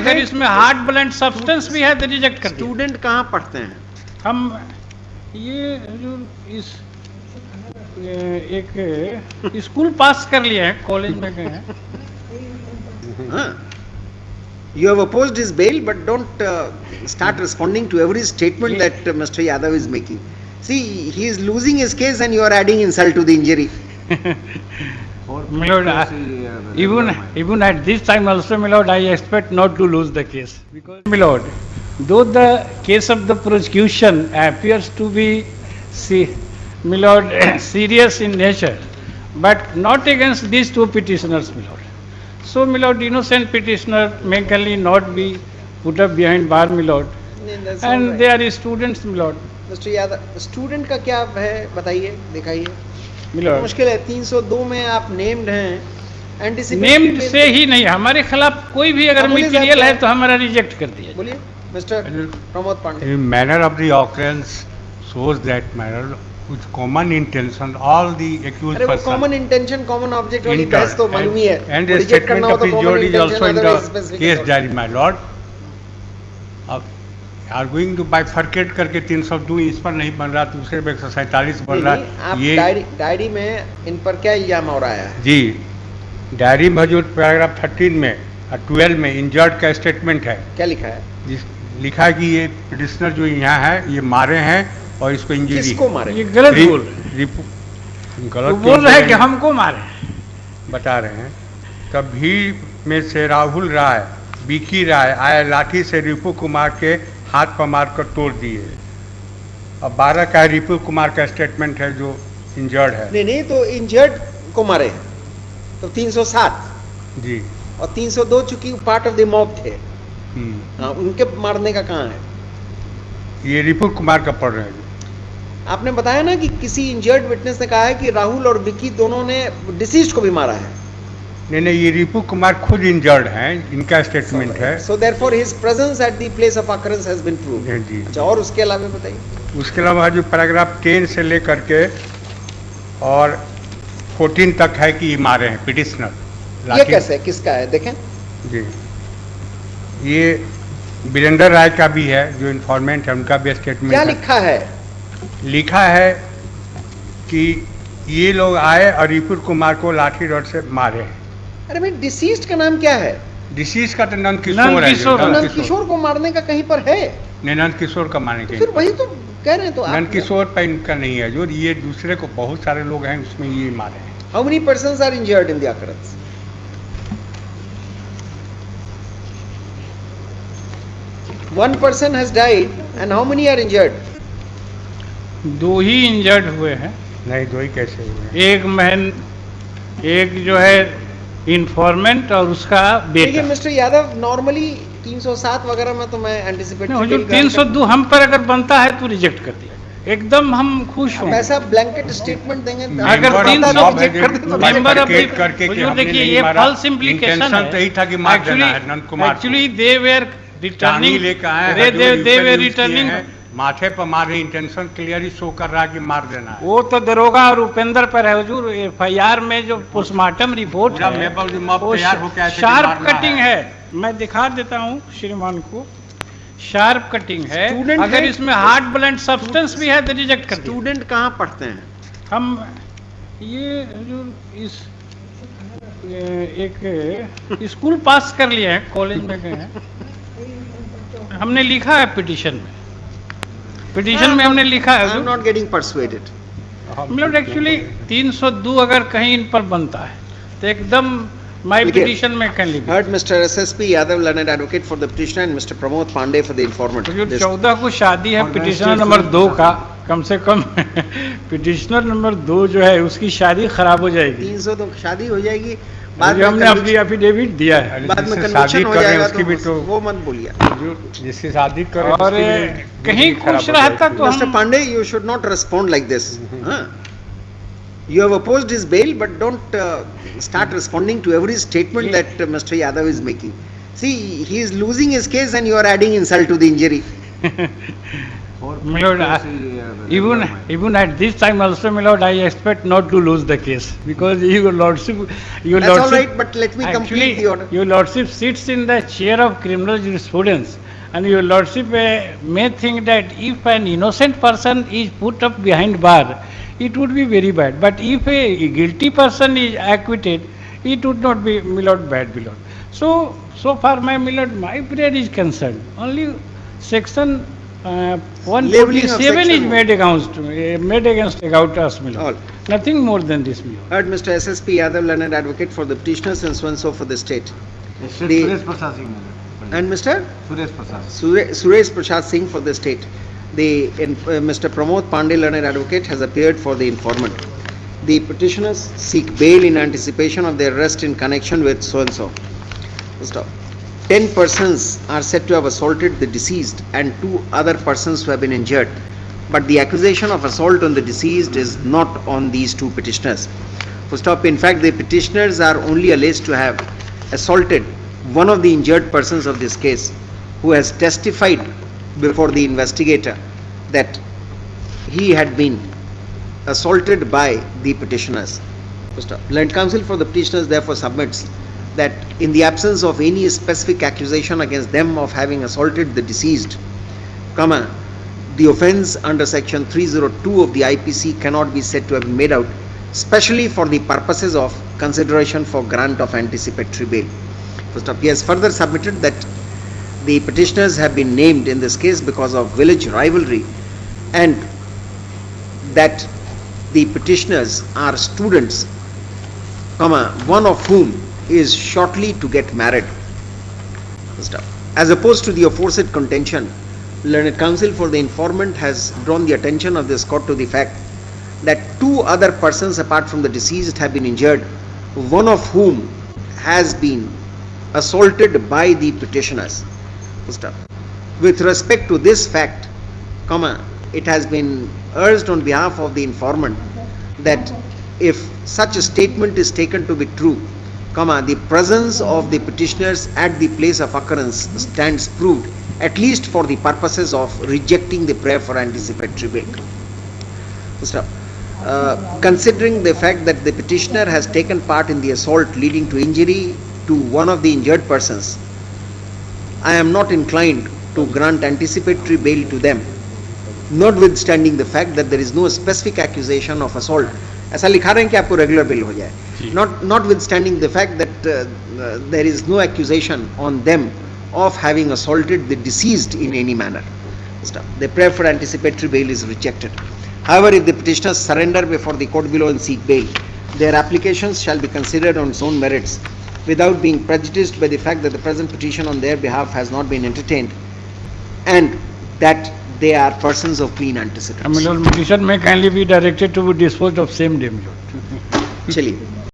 अगर इसमें hard blunt substance भी है तो रिजेक्ट कर दिया। स्टूडेंट कहाँ पढ़ते हैं? हम ये जो इस एक स्कूल पास कर लिए हैं, कॉलेज में गए हैं। You have opposed his bail, but don't start responding to every statement that Mr. Yadav is making. See, he is losing his case and you are adding insult to the injury. My lord, even at this time also, my lord, I expect not to lose the case. Because, my lord, though the case of the prosecution appears to be, my lord, serious in nature, but not against these two petitioners, my lord. So, my lord, innocent petitioner may not be put up behind bar, my lord. And they are students, my lord. Mr. Yadav, student का क्या है बताइए, दिखाइए। Milord मुश्किल है, 302 में आप named हैं। नेम्ड से ही नहीं, हमारे खिलाफ कोई भी अगर मटेरियल है तो हमारा रिजेक्ट कर दिया। बोलिए mister Pramod Pandey. Manner of the occurrence shows that manner with common intention all the accused person. Common intention common object वाली बहस तो मालूम ही है। And the statement of the judge is also in the case diary, my lord. अब arguing to bifurcate करके 302 इस पर नहीं बन रहा, दूसरे पे 147 बन रहा है। आप डायरी में इन पर क्या इल्जाम हो रहा है? जी, डायरी में जो पैराग्राफ 13 में 12 में इंजर्ड का स्टेटमेंट है। क्या लिखा है? लिखा है कि ये पिटिशनर जो यहाँ है ये मारे हैं और इसको इंजरी। किसको मारे? ये गलत बोल रहे हैं। गलत बोल रहे हैं कि हमको मारे, बता रहे हैं। कभी में से राहुल राय, बीकी राय आए लाठी से रिपु कुमार के हाथ पर मारकर तोड़ दिए। अब 12 का रिपु कुमार का स्टेटमेंट है जो इंजर्ड है। नहीं तो इंजर्ड को मारे तो 307 जी, और 302 चूंकि पार्ट ऑफ द मॉब थे। उनके मारने का कहाँ है? ये रिपु कुमार का पढ़ रहे हैं। आपने बताया ना कि किसी इंजर्ड विटनेस ने कहा है कि राहुल और विकी दोनों ने डिसीज्ड को भी मारा है। नहीं, ये रिपु कुमार खुद इंजर्ड हैं, इनका स्टेटमेंट है। So therefore his presence at the place of occurrence has been proved. जी। अच्छा, और उसके अलावा बताइए। उसके अलावा जो पैराग्राफ 10 से लेकर के और 14 तक है कि ये मारे हैं पिटिशनर। ये कैसे है, किसका है देखें? जी, ये वीरेंद्र राय का भी है जो इन्फॉर्मेंट है, उनका भी स्टेटमेंट। क्या लिखा है? लिखा है कि ये लोग आए और रिपु कुमार को लाठी रॉड से मारे हैं। अरे भाई, डिसीज्ड का नाम क्या है? डिसीज का तो नंद किशोर है। नंद किशोर को मारने का कहीं पर है? नहीं, नंद किशोर का मारने के फिर वही तो कह रहे हैं। तो नंद किशोर पर इनका नहीं है, जो ये दूसरे को बहुत सारे लोग हैं उसमें ये मारे हैं। How many persons are injured in the occurrence? One person has died and how many are injured? 2 he injured हुए हैं। नहीं, 2 ही कैसे हुए? एक जो है इन्फॉर्मेंट और उसका बेटा। देखिए मिस्टर यादव, नॉर्मली 307 वगैरह में तो मैं एंटिसिपेटरी 302 हम पर अगर बनता है तो रिजेक्ट कर दिया। एकदम हम खुश हों। ऐसा ब्लैंकेट स्टेटमेंट देंगे अगर 300 रिजेक्ट कर दे तो मेंबर ऑफ करके देखिए ये फॉल्स इंप्लीकेशन है। यही था कि मार देना है Nand Kumar. Actually they were returning लेकर आए, दे वेयर रिटर्निंग, माथे पर मारे, इंटेंशन क्लियरली शो कर रहा है कि मार देना है। वो तो दरोगा और उपेंद्र पर है हुजूर। एफआईआर में जो पोस्टमार्टम रिपोर्ट है शार्प कटिंग है। मैं दिखा देता हूँ श्रीमान को, शार्प कटिंग है। अगर इसमें हार्ड ब्लंट सब्सटेंस भी है तो रिजेक्ट कर दिया। स्टूडेंट कहाँ पढ़ते हैं? हम ये जो इस एक स्कूल पास कर लिए हैं, कॉलेज में गए हैं। हमने लिखा है पिटिशन में हमने लिखा है। I am not getting persuaded. मतलब एक्चुअली 302 अगर कहीं इन पर बनता है तो एकदम माय पिटिशन में can live. Heard Mr. SSP Yadav, learned advocate for the petitioner, and Mr. Pramod Pandey for the informant. 14 को शादी है पिटिशनर नंबर 2 का, कम से कम पिटिशनर नंबर 2 जो है उसकी शादी खराब हो जाएगी। 302 शादी हो जाएगी, बाद में हमने अपनी एफिडेविट दिया है। बाद में कन्विक्शन हो जाएगा उसकी भी तो वो मत बोलिए। जिससे शादी करे और कहीं खुश रहता तो Mr. Pandey, you should not respond like this. You have opposed his bail, but don't start responding to every statement that Mr. Yadav is making. See, he is losing his case and you are adding insult to the injury. My lord, even at this time also, my lord, I expect not to lose the case because your lordship, That's all right, but let me complete the order. your lordship sits in the chair of criminal jurisprudence, and your lordship may think that if an innocent person is put up behind bar, it would be very bad. But if a guilty person is acquitted, it would not be, my lord, bad, my lord. So far, my lord, my prayer is concerned. Only section Labeling of 147 is section made against us, my lord. All. Nothing more than this, my lord. Heard Mr. SSP Yadav, learned advocate for the petitioners and so and so for the state. Suresh Prasad Singh. And Mr. Suresh Prasad. Suresh Prasad Singh for the state. Mr. Pramod Pandey, learned advocate, has appeared for the informant. The petitioners seek bail in anticipation of their arrest in connection with so and so. Stop. 10 persons are said to have assaulted the deceased and 2 other persons who have been injured. But the accusation of assault on the deceased is not on these 2 petitioners. Stop. In fact, the petitioners are only alleged to have assaulted one of the injured persons of this case, who has testified before the investigator that he had been assaulted by the petitioners. Learned counsel for the petitioners therefore submits that in the absence of any specific accusation against them of having assaulted the deceased, the offence under section 302 of the IPC cannot be said to have been made out, especially for the purposes of consideration for grant of anticipatory bail. He has further submitted that the petitioners have been named in this case because of village rivalry, and that the petitioners are students, one of whom is shortly to get married. As opposed to the aforesaid contention, learned counsel for the informant has drawn the attention of this court to the fact that 2 other persons apart from the deceased have been injured, one of whom has been assaulted by the petitioners. With respect to this fact, it has been urged on behalf of the informant that if such a statement is taken to be true, the presence of the petitioners at the place of occurrence stands proved, at least for the purposes of rejecting the prayer for anticipatory bail. Considering the fact that the petitioner has taken part in the assault leading to injury to one of the injured persons, I am not inclined to grant anticipatory bail to them, notwithstanding the fact that there is no specific accusation of assault. ऐसा लिखा रहे हैं कि आपको regular bell हो जाए, notwithstanding the fact that there is no accusation on them of having assaulted the deceased in any manner. The prayer for anticipatory bail is rejected. However, if the petitioners surrender before the court below and seek bail, their applications shall be considered on its own merits, without being prejudiced by the fact that the present petition on their behalf has not been entertained, and that they are persons of clean antecedents. My lord, petition may kindly be directed to be disposed of same day, my lord. चलिए